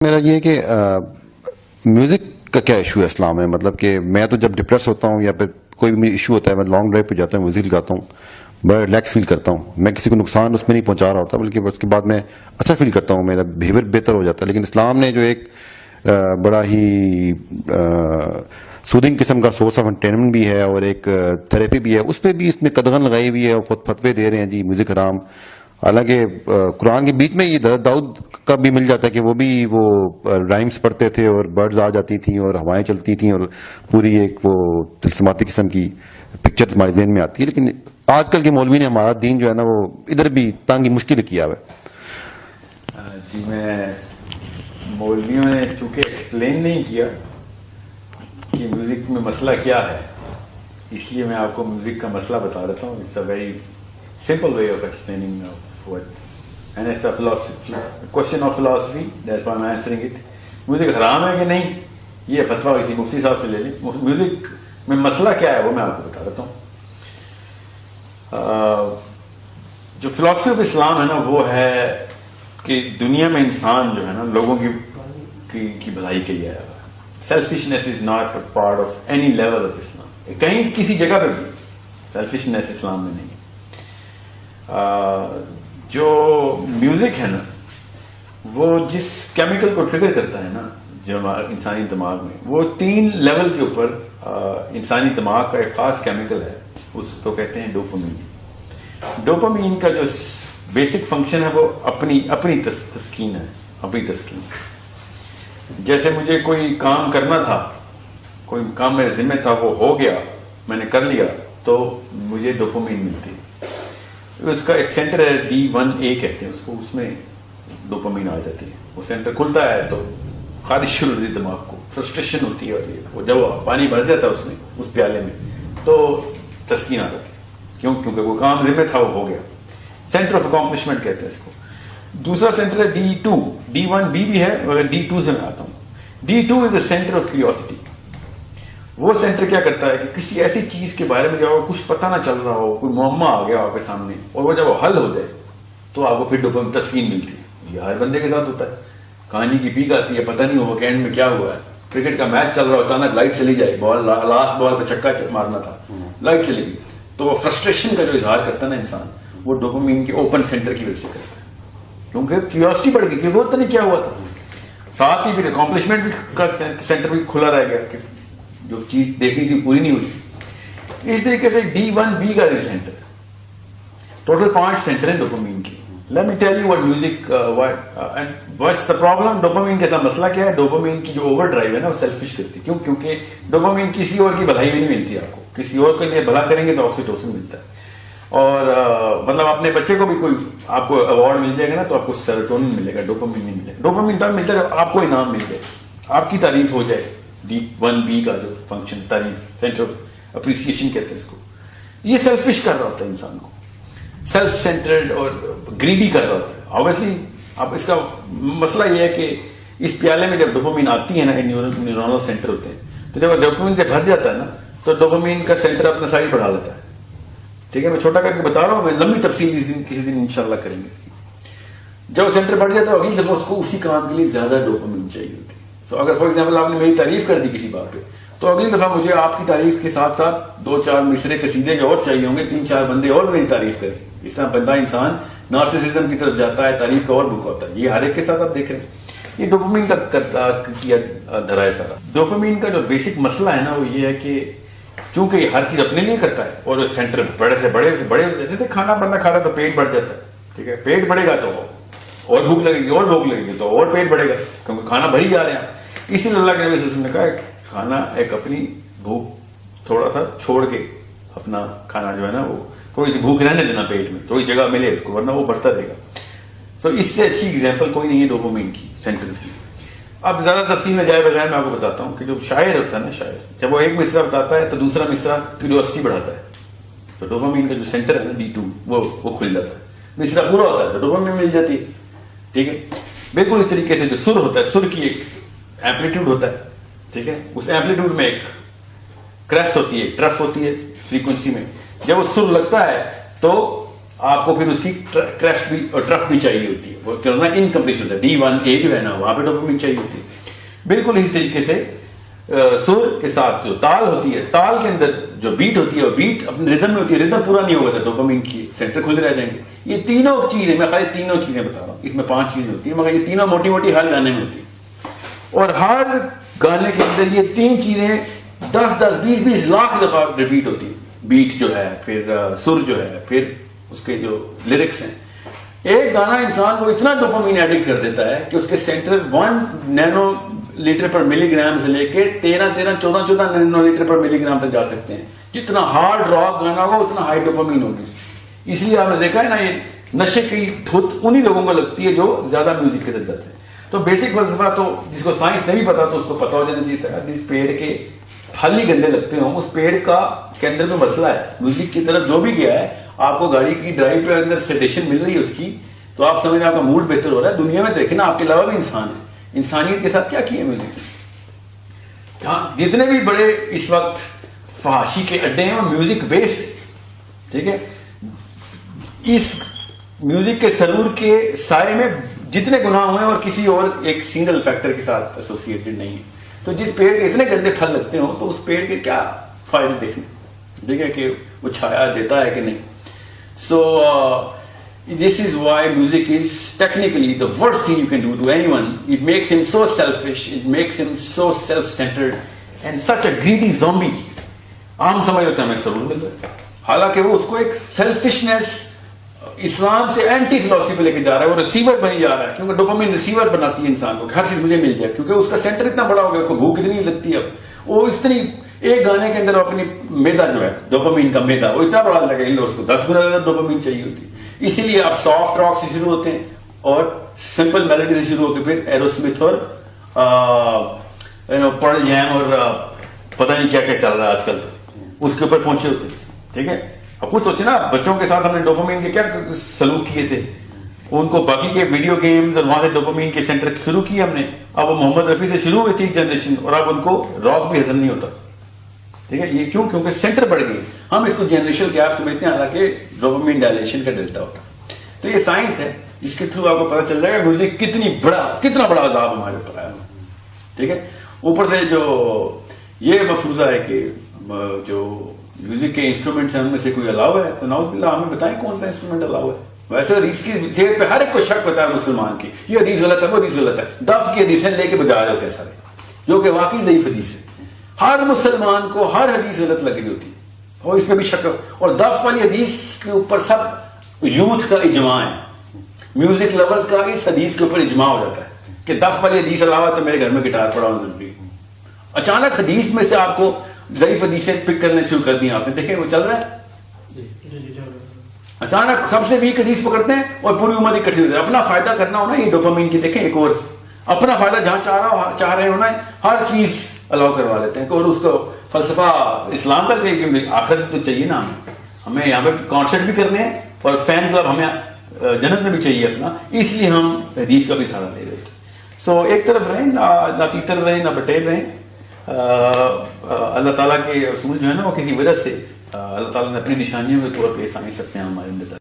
میرا یہ ہے کہ میوزک کا کیا ایشو ہے اسلام میں. مطلب کہ میں تو جب ڈپریس ہوتا ہوں یا پھر کوئی بھی ایشو ہوتا ہے میں لانگ ڈرائیو پہ جاتا ہوں, میوزک لگاتا ہوں, بڑا ریلیکس فیل کرتا ہوں. میں کسی کو نقصان اس میں نہیں پہنچا رہا ہوتا بلکہ اس کے بعد میں اچھا فیل کرتا ہوں, میرا بیہیویئر بہتر ہو جاتا ہے. لیکن اسلام نے جو ایک بڑا ہی سودنگ قسم کا سورس آف انٹرٹینمنٹ بھی ہے اور ایک تھراپی بھی ہے, اس پہ بھی اس نے قدغن لگائی ہوئی ہے اور خود فتوے دے رہے ہیں جی میوزک حرام. حالانکہ قرآن کے بیچ میں یہ داؤد کا بھی مل جاتا ہے کہ وہ بھی وہ رائمز پڑھتے تھے اور برڈز آ جاتی تھیں اور ہوائیں چلتی تھیں اور پوری ایک وہ تلسماتی قسم کی پکچر ہمارے ذہن میں آتی ہے. لیکن آج کل کے مولوی نے ہمارا دین جو ہے نا وہ ادھر بھی تانگی مشکل کیا ہوا ہے. جی میں مولویوں نے چونکہ ایکسپلین نہیں کیا کہ میوزک میں مسئلہ کیا ہے, اس لیے میں آپ کو میوزک کا مسئلہ بتا دیتا ہوں. It's a very simple way of explaining and it's a philosophy, question of philosophy, that's why I'm answering it. Music حرام ہے کہ نہیں, یہ فتویٰ ہوئی تھی مفتی صاحب سے لے لیں. میوزک میں مسئلہ کیا ہے وہ میں آپ کو بتا دیتا ہوں. جو فلاسفی آف اسلام ہے نا وہ ہے کہ دنیا میں انسان جو ہے نا لوگوں کی بھلائی کے لیے آیا ہوا ہے. Selfishness is not a part of any level of Islam. کہیں کسی جگہ پہ بھی سیلفشنیس اسلام میں نہیں. جو میوزک ہے نا وہ جس کیمیکل کو ٹریگر کرتا ہے نا جو انسانی دماغ میں, وہ 3 لیول کے اوپر انسانی دماغ کا ایک خاص کیمیکل ہے, اس کو کہتے ہیں ڈوپامین. ڈوپامین کا جو بیسک فنکشن ہے وہ اپنی تسکین ہے, اپنی تسکین. جیسے مجھے کوئی کام کرنا تھا, کوئی کام میرے ذمہ تھا, وہ ہو گیا, میں نے کر لیا, تو مجھے ڈوپامین ملتی ہے. اس کا ایک سینٹر ہے D1A کہتے ہیں اس کو, اس میں ڈوپامین آ جاتی ہے. وہ سینٹر کھلتا ہے تو خارش شروع ہوتی ہے دماغ کو, فرسٹریشن ہوتی ہے, اور وہ جب پانی بھر جاتا ہے اس میں اس پیالے میں تو تسکین آ جاتی ہے. کیونکہ وہ کام ذمہ تھا وہ ہو گیا. سینٹر آف اکمپلشمنٹ کہتے ہیں اس کو. دوسرا سینٹر ہے D2. D1B بھی ہے مگر D2 سے میں آتا ہوں. D2 is a centre of curiosity. وہ سینٹر کیا کرتا ہے کہ کسی ایسی چیز کے بارے میں جو کچھ پتہ نہ چل رہا ہو, کوئی معمہ آ گیا آپ کے سامنے, اور وہ جب وہ حل ہو جائے تو آپ کو پھر ڈوپامین تسکین ملتی ہے. یہ ہر بندے کے ساتھ ہوتا ہے. کہانی کی پیک آتی ہے, پتہ نہیں ہو کہ اینڈ میں کیا ہوا ہے. کرکٹ کا میچ چل رہا ہو, اچانک لائٹ چلی جائے, بال لاسٹ بال پہ چھکا مارنا تھا, لائٹ چلی گئی, تو وہ فرسٹریشن کا جو اظہار کرتا ہے نا انسان, وہ ڈوپامین کے اوپن سینٹر کی وجہ سے کرتا ہے. کیونکہ کیوریوسٹی بڑھ گئی کہ وہ تو نہیں کیا ہوا تھا. ساتھ ہی پھر اکمپلشمنٹ کا سینٹر بھی کھلا رہ گیا کہ جو چیز دیکھنی تھی پوری نہیں ہوئی. اس طریقے سے D1B کا سینٹر ٹوٹل 5 سینٹر ہیں ڈوپامین کی. Let me tell you what music what's the problem. Dopamine کے ساتھ مسئلہ کیا ہے؟ ڈوپامین کی جو اوور ڈرائیو ہے نا وہ سیلفش کرتی ہے. کیونکہ ڈوپامین کسی اور کی بھلائی بھی نہیں ملتی آپ کو. کسی اور کے لیے بھلا کریں گے تو آکسیٹوسن ملتا ہے. اور مطلب اپنے بچے کو بھی کوئی آپ کو ایوارڈ مل جائے گا نا تو آپ کو سیروٹونین ملے گا, ڈوپامین نہیں ملے گا. ڈوپامین تب ملتا ہے آپ کو انعام مل جائے, آپ کی تعریف ہو جائے. D1B کا جو فنکشن تعریف, سینٹر آف اپریسیشن کہتے ہیں اس کو, یہ سیلفش کر رہا ہوتا ہے انسان کو, سیلف سینٹرڈ اور گریڈی کر رہا ہوتا ہے. آبویسلی اب اس کا مسئلہ یہ ہے کہ اس پیالے میں جب ڈوپامین آتی ہے نا, نیورونل سینٹر ہوتے ہیں, تو جب ڈوپامین سے بھر جاتا ہے نا تو ڈوپامین کا سینٹر اپنا سائز بڑھا لیتا ہے. ٹھیک ہے, میں چھوٹا کر کے بتا رہا ہوں, میں لمبی تفصیل کسی دن انشاءاللہ کریں گے اس کی. جب سینٹر بڑھ جاتا ہے اگلی دفعہ اس کو اسی کام کے لیے زیادہ ڈوپامین چاہیے ہوتی ہے. تو اگر فار ایگزامپل آپ نے میری تعریف کر دی کسی بات پہ, تو اگلی دفعہ مجھے آپ کی تعریف کے ساتھ ساتھ 2-4 مصرے قصیدے جو اور چاہیے ہوں گے, 3-4 بندے اور میری تعریف کریں. اس طرح بندہ انسان نارسسزم کی طرف جاتا ہے, تعریف کا اور بھوکا ہوتا ہے. یہ ہر ایک کے ساتھ آپ دیکھ رہے ہیں. یہ ڈوپامین کا کیا دھرا ہے سارا. ڈوپامین کا جو بیسک مسئلہ ہے نا وہ یہ ہے کہ چونکہ یہ ہر چیز اپنے لیے کرتا ہے اور سینٹر بڑے سے بڑے جیسے کھانا بننا کھا رہا ہے تو پیٹ بڑھ جاتا ہے. ٹھیک ہے, پیٹ بڑھے گا تو اور بھوک لگے گی, اور بھوک لگے گی تو اور پیٹ بڑھے گا, کیونکہ کھانا بھری جا رہے ہیں. اسی لیے اللہ کے نبی صلی اللہ علیہ وسلم نے کہا کھانا ایک اپنی بھوک تھوڑا سا چھوڑ کے اپنا کھانا جو ہے نا وہ تھوڑی سی بھوک رہنے دینا پیٹ میں, تھوڑی جگہ ملے اس کو, ورنہ وہ بڑھتا رہے گا. تو اس سے اچھی ایگزامپل کوئی نہیں ہے ڈوپامین کی سینٹرز کی. اب زیادہ تفصیل میں جائے بغیر میں آپ کو بتاتا ہوں کہ جو شاعر ہوتا ہے نا, شاعر جب وہ ایک مصرع بتاتا ہے تو دوسرا مصرع کیوریوسٹی بڑھاتا ہے, تو ڈوپامین کا جو سینٹر ہے نا D2 وہ کھل جاتا ہے. مصرع پورا ہوتا ہے تو ڈوپامین مل جاتی ہے. ٹھیک ہے, بالکل اس طریقے سے جو سر ہوتا ہے, سر کی ایک ایمپلیٹیوڈ ہوتا ہے. ٹھیک ہے, اس ایمپلیٹیوڈ میں ایک کریسٹ ہوتی ہے, ٹرف ہوتی ہے فریکوینسی میں. جب وہ سر لگتا ہے تو آپ کو پھر اس کی کریسٹ بھی اور ٹرف بھی چاہیے ہوتی ہے, وہ کیا ہونا انکمپلیٹ ہوتا ہے, D1A جو ہے نا وہاں پہ ڈوپامین چاہیے ہوتی ہے. بالکل اس طریقے سے سر کے ساتھ جو تال ہوتی ہے, تال کے اندر جو بیٹ ہوتی ہے, وہ بیٹ اپنے ردم میں ہوتی ہے, ردم پورا نہیں ہوگا تو ڈوپامین کی سینٹر کھلے رہ جائیں گے. یہ تینوں چیزیں, میں خالی تینوں چیزیں بتا رہا ہوں, اس میں 5 چیزیں ہوتی ہیں مگر یہ تینوں موٹی موٹی ہر گانے میں ہوتی ہیں, اور ہر گانے کے اندر یہ 3 چیزیں 10-20 لاکھ دفعہ ریپیٹ ہوتی ہیں. بیٹ جو ہے, پھر سر جو ہے, پھر اس کے جو لیرکس ہیں. ایک گانا انسان کو اتنا ڈوپامین ایڈکٹ کر دیتا ہے کہ اس کے سینٹر 1 نینو لیٹر پر ملی گرام سے لے کے 13-14 نینو لیٹر پر ملی گرام تک جا سکتے ہیں. جتنا ہارڈ راک گانا ہوگا اتنا ہائی ڈوپامین ہوگی. اس لیے آپ نے دیکھا ہے نا, یہ نشے کی دھت انہی لوگوں کو لگتی ہے جو زیادہ میوزک کی طرف جاتے ہیں. تو بیسک فلسفہ تو جس کو سائنس نہیں پتا تو اس کو پتا ہو جانا چاہیے تھا. جس پیڑ کے پھل ہی گندے لگتے ہوں اس پیڑ کا کے اندر میں مسئلہ ہے. میوزک کی طرف جو بھی گیا ہے, آپ کو گاڑی کی ڈرائیو پہ اندر سیڈیشن مل رہی ہے اس کی, تو آپ سمجھ رہے آپ کا موڈ بہتر ہو رہا ہے. دنیا میں دیکھیں نا, آپ کے علاوہ بھی انسان ہے, انسانیت کے ساتھ کیا کیا میوزک. ہاں, جتنے بھی بڑے اس وقت فحاشی کے اڈے ہیں وہ میوزک بیسڈ, ٹھیک ہے. اس میوزک کے سرور کے سائے میں جتنے گناہ ہوئے اور کسی اور ایک سنگل فیکٹر کے ساتھ ایسوسیٹڈ نہیں ہے. تو جس پیڑ کے اتنے گندے پھل لگتے ہوں تو اس پیڑ کے کیا فائدے دیکھیں, ٹھیک ہے, کہ وہ چھایا دیتا ہے کہ نہیں. سو this is why music is technically the worst thing you can do to anyone. It makes him so selfish, it makes him so self-centered and such a greedy zombie. عام سمجھ لیتے ہیں ہمیں ضرور مل رہا ہے, حالانکہ وہ اس کو ایک سیلفشنس اسلام سے اینٹی فلسفی پہ لے کے جا رہا ہے. وہ ریسیور بنی جا رہا ہے, کیونکہ ڈوپامین ریسیور بناتی ہے انسان کو, ہر چیز مجھے مل جائے, کیونکہ اس کا سینٹر اتنا بڑا ہو گیا, اس کو بھوک اتنی لگتی ہے. اب وہ اتنی ایک گانے کے اندر اپنی میدا جو ہے ڈوپامین کا میدا وہ اتنا بڑا لگا کہ اس کو 10 گنا زیادہ ڈوپامین چاہیے ہوتی. اسی لیے آپ سافٹ راک سے شروع ہوتے ہیں اور سمپل میلوڈی سے شروع ہو کے پھر ایروسمتھ اور پرل جیم اور پتہ نہیں کیا کیا چل رہا ہے آج کل, اس کے اوپر پہنچے ہوتے ہیں, ٹھیک ہے. اب خود سوچے نا, بچوں کے ساتھ ہم نے ڈوپامین کے کیا سلوک کیے تھے, ان کو باقی کے ویڈیو گیمز اور وہاں سے ڈوپامین کے سینٹر شروع کیے ہم نے. اب وہ محمد رفیع سے شروع ہوئی تھی ایک جنریشن, اور اب ان کو راک بھی ہضم نہیں ہوتا, ٹھیک ہے. یہ کیوں؟ کیونکہ سینٹر بڑھ گئی. ہم اس کو جنریشنل گیپ سمجھتے ہیں, حالانکہ ڈوپامین ڈائلیشن کا ڈیلٹا ہوتا ہے. تو یہ سائنس ہے جس کے تھرو آپ کو پتا چل جائے گا میوزک کتنا بڑا عذاب ہمارے اوپر آیا, ٹھیک ہے. اوپر سے جو یہ مفروضہ ہے کہ جو میوزک کے انسٹرومنٹس ہیں ان میں سے کوئی الاؤ ہے, تو نعوذ باللہ ہمیں بتائیں کون سا انسٹرومنٹ الاؤ ہے. ویسے حدیث کی صحت پہ ہر ایک کو شک پتا ہے مسلمان کی, یہ حدیث غلط ہے, وہ حدیث غلط ہے. دف کی حدیثیں لے کے بجا رہے ہوتے ہیں سارے, جو کہ واقعی ضعیف حدیث ہے. ہر مسلمان کو ہر حدیث غلط لگ رہی ہوتی ہے, اور اس میں بھی شک. اور دف والی حدیث کے اوپر سب یوتھ کا اجماع ہے, میوزک لورز کا اس حدیث کے اوپر اجماع ہو جاتا ہے کہ دف والی حدیث علاوہ تو میرے گھر میں گٹار پڑا ہونا ضروری ہے. اچانک حدیث میں سے آپ کو ضعیف حدیثیں پک کرنے شروع کر دی, آپ نے دیکھیں وہ چل رہا ہے. اچانک سب سے ویک حدیث پکڑتے ہیں اور پوری امت اکٹھی ہوتی ہے. اپنا فائدہ کرنا ہونا, یہ ڈوپامین کی دیکھیں ایک اور اپنا فائدہ جہاں چاہ رہے ہونا, ہر چیز الاؤ کروا لیتے ہیں. اور اس کو فلسفہ اسلام کا کہ آخرت تو چاہیے نا, ہمیں یہاں پہ کانسرٹ بھی کرنے ہیں اور فین کلب ہمیں جنت میں بھی چاہیے اپنا, اس لیے ہم حدیث کا بھی سہارا لے رہے تھے. سو ایک طرف رہیں, نہ تیتر رہیں نہ بٹیر رہیں. اللہ تعالیٰ کے اصول جو ہے نا وہ کسی وجہ سے اللہ تعالیٰ نے اپنی نشانیوں کے طور پہ سائنس اپنے ہمارے اندر